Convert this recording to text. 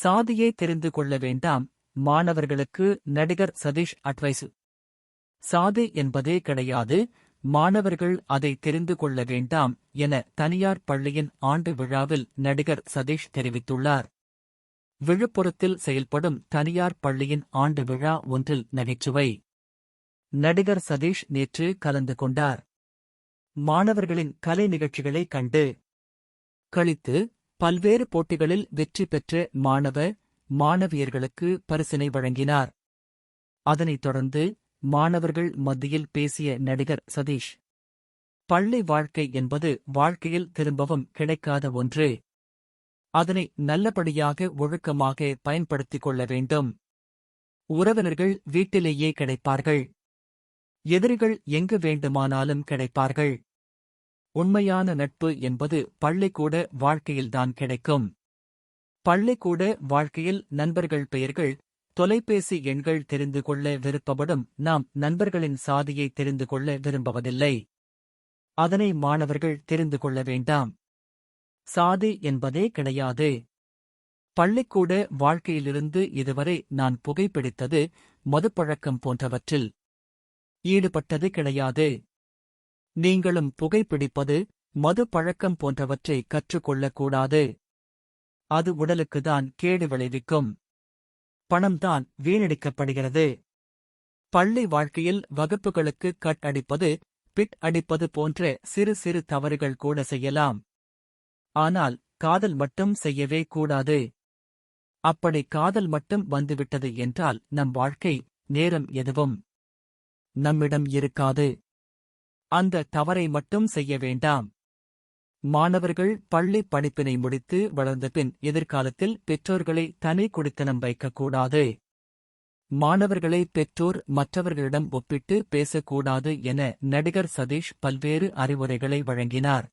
சாதியை தெரிந்து கொள்ள வேண்டாம், மாணவர்களுக்கு நடிகர் சதீஷ் அட்வைஸ். சாதி என்பதே கிடையாது, மாணவர்கள் அதை தெரிந்து கொள்ள வேண்டாம் என தனியார் பள்ளியின் ஆண்டு விழாவில் நடிகர் சதீஷ் தெரிவித்துள்ளார். விழுப்புரத்தில் செயல்படும் தனியார் பள்ளியின் ஆண்டு விழா ஒன்றில் நகைச்சுவை நடிகர் சதீஷ் நேற்று கலந்து கொண்டார். மாணவர்களின் கலை நிகழ்ச்சிகளை கண்டு களித்து பல்வேறு போட்டிகளில் வெற்றி பெற்ற மாணவியர்களுக்கு பரிசினை வழங்கினார். அதனைத் தொடர்ந்து மாணவர்கள் மத்தியில் பேசிய நடிகர் சதீஷ், பள்ளி வாழ்க்கை என்பது வாழ்க்கையில் திரும்பவும் கிடைக்காத ஒன்று. அதனை நல்லபடியாக ஒழுக்கமாக பயன்படுத்திக் கொள்ள வேண்டும். உறவினர்கள் வீட்டிலேயே கிடைப்பார்கள். எதிரிகள் எங்கு வேண்டுமானாலும் கிடைப்பார்கள். உண்மையான நட்பு என்பது பள்ளிக்கூட வாழ்க்கையில்தான் கிடைக்கும். பள்ளிக்கூட வாழ்க்கையில் நண்பர்கள் பெயர்கள், தொலைபேசி எண்கள் தெரிந்து கொள்ள விருப்பப்படும் நாம் நண்பர்களின் சாதியை தெரிந்து கொள்ள விரும்புவதில்லை. அதனை மாணவர்கள் தெரிந்து கொள்ள வேண்டாம். சாதி என்பதே கிடையாது. பள்ளிக்கூட வாழ்க்கையிலிருந்து இதுவரை நான் புகைப்பிடித்தது, மதுப்பழக்கம் போன்றவற்றில் ஈடுபட்டது கிடையாது. நீங்களும் புகைப்பிடிப்பது, மது பழக்கம் போன்றவற்றை கற்றுக்கொள்ளக்கூடாது. அது உடலுக்குதான் கேடு விளைவிக்கும். பணம்தான் வீணடிக்கப்படுகிறது. பள்ளி வாழ்க்கையில் வகுப்புகளுக்கு கட் அடிப்பது, பிட் அடிப்பது போன்ற சிறு சிறு தவறுகள் கூட செய்யலாம். ஆனால் காதல் மட்டும் செய்யவே கூடாது. அப்படி காதல் மட்டும் வந்துவிட்டது என்றால் நம் வாழ்க்கை, நேரம் எதுவும் நம்மிடம் இருக்காது. அந்த தவறை மட்டும் செய்ய வேண்டாம். மாணவர்கள் பள்ளி படிப்பினை முடித்து வளர்ந்தபின் எதிர்காலத்தில் பெற்றோர்களை தனி குடித்தனம் வைக்கக்கூடாது. மாணவர்களை பெற்றோர் மற்றவர்களிடம் ஒப்பிட்டு பேசக்கூடாது என நடிகர் சதீஷ் பல்வேறு அறிவுரைகளை வழங்கினார்.